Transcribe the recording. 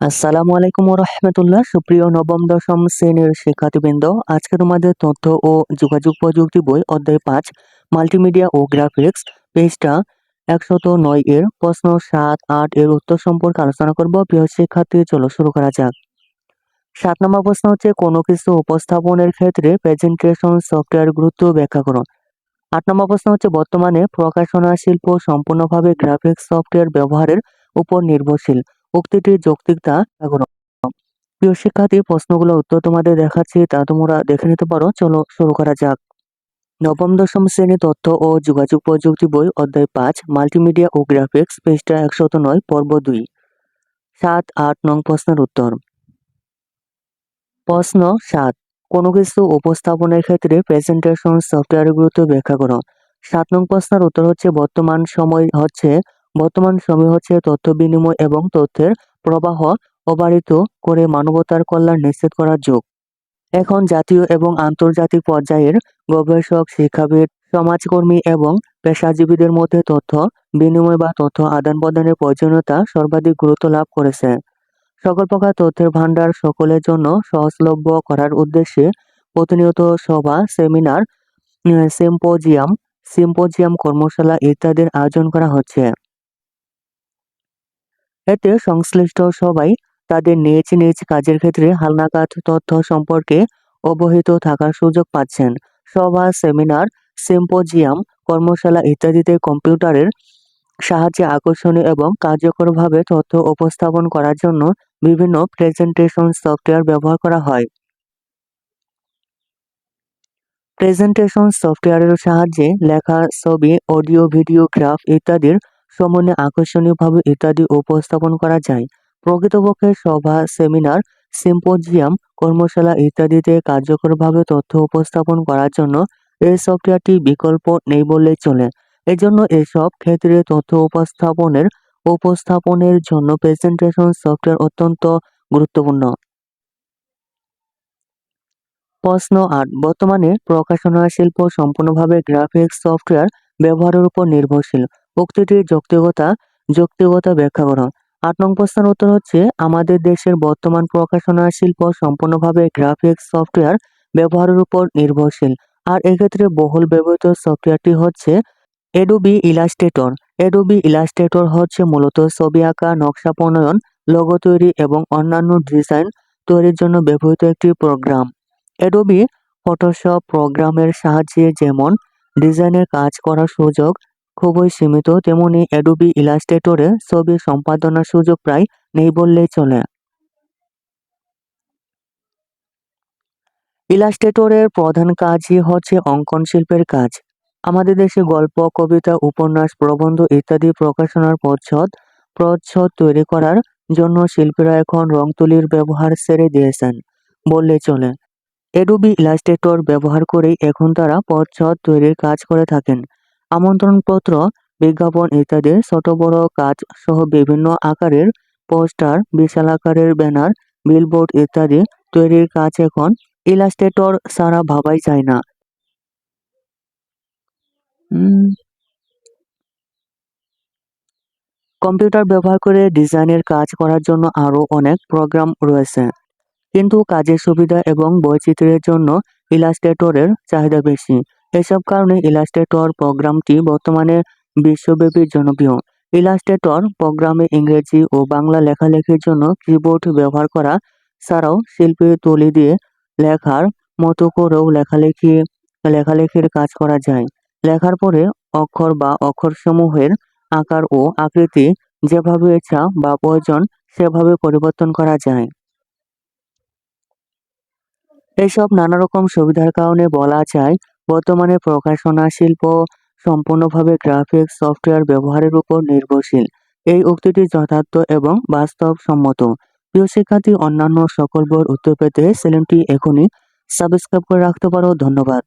আসসালামু আলাইকুম রহমতুল্লাহ। সুপ্রিয় নবম-১০ম শ্রেণীর শিক্ষার্থীবৃন্দ, আজকে তোমাদের তথ্য ও যোগাযোগ প্রযুক্তি বই অধ্যায় ৫ মাল্টিমিডিয়া ও গ্রাফিক্স পৃষ্ঠা ১০৯ এর প্রশ্ন ৭, ৮ এর উত্তর সম্পর্কে আলোচনা করব। প্রিয় শিক্ষার্থী, চলো শুরু করা যাক। ৭ নম্বর প্রশ্ন হচ্ছে, কোনো কিছু উপস্থাপনের ক্ষেত্রে প্রেজেন্টেশন সফটওয়্যার গুরুত্ব ব্যাখ্যা করো। ৮ নম্বর প্রশ্ন হচ্ছে, বর্তমানে প্রকাশনা শিল্প সম্পূর্ণভাবে গ্রাফিক্স সফটওয়্যার ব্যবহারের উপর নির্ভরশীল। উক্তিটির যৌক্তিকতা ব্যাখ্যা করো। প্রিয় শিক্ষার্থী, প্রশ্নগুলো উত্তর তোমাদের দেখাচ্ছি, তা তোমরা দেখে নিতে পারো। চলো শুরু করা যাক। নবম-১০ম শ্রেণী তথ্য ও যোগাযোগ প্রযুক্তি বই অধ্যায় ৫ মাল্টিমিডিয়া ও গ্রাফিক্স পৃষ্ঠা ১০৯ পর্ব ২। ৭, ৮ নং প্রশ্নের উত্তর। প্রশ্ন ৭, কোনো কিছু উপস্থাপনের ক্ষেত্রে প্রেজেন্টেশন সফটওয়্যারের গুরুত্ব ব্যাখ্যা করো। ৭ নং প্রশ্নের উত্তর হচ্ছে, বর্তমান সময় হচ্ছে তথ্য বিনিময় এবং তথ্যের প্রবাহ অবারিত করে মানবতার কল্যাণ নিশ্চিত করার যুগ। এখন জাতীয় এবং আন্তর্জাতিক পর্যায়ের গবেষক, শিক্ষাবিদ, সমাজকর্মী এবং পেশাজীবীদের মধ্যে তথ্য বিনিময় বা তথ্য আদান-প্রদানের প্রয়োজনীয়তা সর্বাধিক গুরুত্ব লাভ করেছে। সকল প্রকার তথ্যের ভান্ডার সকলের জন্য সহজলভ্য করার উদ্দেশ্যে প্রতিনিয়ত সভা, সেমিনার, সিম্পোজিয়াম, কর্মশালা ইত্যাদির আয়োজন করা হচ্ছে। এতে সংশ্লিষ্ট সবাই তাদের নিজ নিজ কাজের ক্ষেত্রে হালনাগাদ তথ্য সম্পর্কে অবহিত থাকার সুযোগ পাচ্ছেন। সভা, সেমিনার, সিম্পোজিয়াম, কর্মশালা ইত্যাদিতে কম্পিউটারের সাহায্যে আকর্ষণীয় এবং কার্যকরভাবে তথ্য উপস্থাপন করার জন্য বিভিন্ন প্রেজেন্টেশন সফটওয়্যার ব্যবহার করা হয়। প্রেজেন্টেশন সফটওয়্যারের সাহায্যে লেখা, ছবি, অডিও, ভিডিও, গ্রাফ ইত্যাদির সমন্বয়ে আকর্ষণীয়ভাবে ইত্যাদি উপস্থাপন করা যায়। প্রকৃতপক্ষে সভা, সেমিনার, সিম্পোজিয়াম, কর্মশালা ইত্যাদিতে কার্যকরভাবে তথ্য উপস্থাপন করার জন্য এই সফটওয়্যারটি বিকল্প নেই বললেই চলে। এজন্য এসব ক্ষেত্রে তথ্য উপস্থাপনের জন্য প্রেজেন্টেশন সফটওয়্যার অত্যন্ত গুরুত্বপূর্ণ। প্রশ্ন ৮, বর্তমানে প্রকাশনা শিল্প সম্পূর্ণভাবে গ্রাফিক্স সফটওয়্যার ব্যবহারের উপর নির্ভরশীল। উক্তিটির যৌক্তিকতা ব্যাখ্যা করো। ৮ নং প্রশ্নের উত্তর হচ্ছে, আমাদের দেশের বর্তমান প্রকাশনা শিল্প সম্পূর্ণভাবে গ্রাফিক্স সফটওয়্যার ব্যবহারের উপর নির্ভরশীল। আর এক্ষেত্রে বহুল ব্যবহৃত সফটওয়্যারটি হচ্ছে অ্যাডোবি ইলাস্ট্রেটর। অ্যাডোবি ইলাস্ট্রেটর হচ্ছে মূলত ছবি আঁকা, নকশা প্রণয়ন, লোগো তৈরি এবং অন্যান্য ডিজাইন তৈরির জন্য ব্যবহৃত একটি প্রোগ্রাম। অ্যাডোবি ফটোশপ প্রোগ্রামের সাহায্যে যেমন ডিজাইনের কাজ করার সুযোগ খুবই সীমিত, তেমনি অ্যাডোবি ইলাস্ট্রেটরে ছবি সম্পাদনার সুযোগ প্রায় নেই বললেই চলে। ইলাস্ট্রেটরের প্রধান কাজই হচ্ছে অঙ্কন শিল্পের কাজ। আমাদের দেশে গল্প, কবিতা, উপন্যাস, প্রবন্ধ ইত্যাদি প্রকাশনার প্রচ্ছদ তৈরি করার জন্য শিল্পীরা এখন রং তুলির ব্যবহার ছেড়ে দিয়েছেন বললেই চলে। অ্যাডোবি ইলাস্ট্রেটর ব্যবহার করেই এখন তারা প্রচ্ছদ তৈরির কাজ করে থাকেন। আমন্ত্রণপত্র, বিজ্ঞাপন ইত্যাদি ছোট বড় কাজ সহ বিভিন্ন আকারের পোস্টার, বিশাল আকারের ব্যানার, বিলবোর্ড ইত্যাদি তৈরির কাজ এখন ইলাস্ট্রেটর ছাড়া ভাবাই যায় না। কম্পিউটার ব্যবহার করে ডিজাইনের কাজ করার জন্য আরও অনেক প্রোগ্রাম রয়েছে, কিন্তু কাজের সুবিধা এবং বৈচিত্র্যের জন্য ইলাস্ট্রেটরের চাহিদা বেশি। এসব কারণে ইলাস্ট্রেটর প্রোগ্রামটি বর্তমানে বিশ্বব্যাপী জনপ্রিয়। ইলাস্ট্রেটর প্রোগ্রামে ইংরেজি ও বাংলা লেখালেখির জন্য কিবোর্ড ব্যবহার করা ছাড়াও শিল্পী তুলি দিয়ে লেখার মতো করেও লেখালেখির কাজ করা যায়। লেখার পরে অক্ষর বা অক্ষরসমূহের আকার ও আকৃতি যেভাবে ইচ্ছা বা প্রয়োজন সেভাবে পরিবর্তন করা যায়। এসব নানা রকম সুবিধার কারণে বলা যায় বর্তমানে প্রকাশনা শিল্প সম্পূর্ণভাবে গ্রাফিক্স সফটওয়্যার ব্যবহারের উপর নির্ভরশীল। এই উক্তিটি যথার্থ এবং বাস্তবসম্মত। প্রিয় শিক্ষার্থী, অন্যান্য সকল বইয়ের উত্তর পেতে চ্যানেলটি এখনই সাবস্ক্রাইব করে রাখতে পারো। ধন্যবাদ।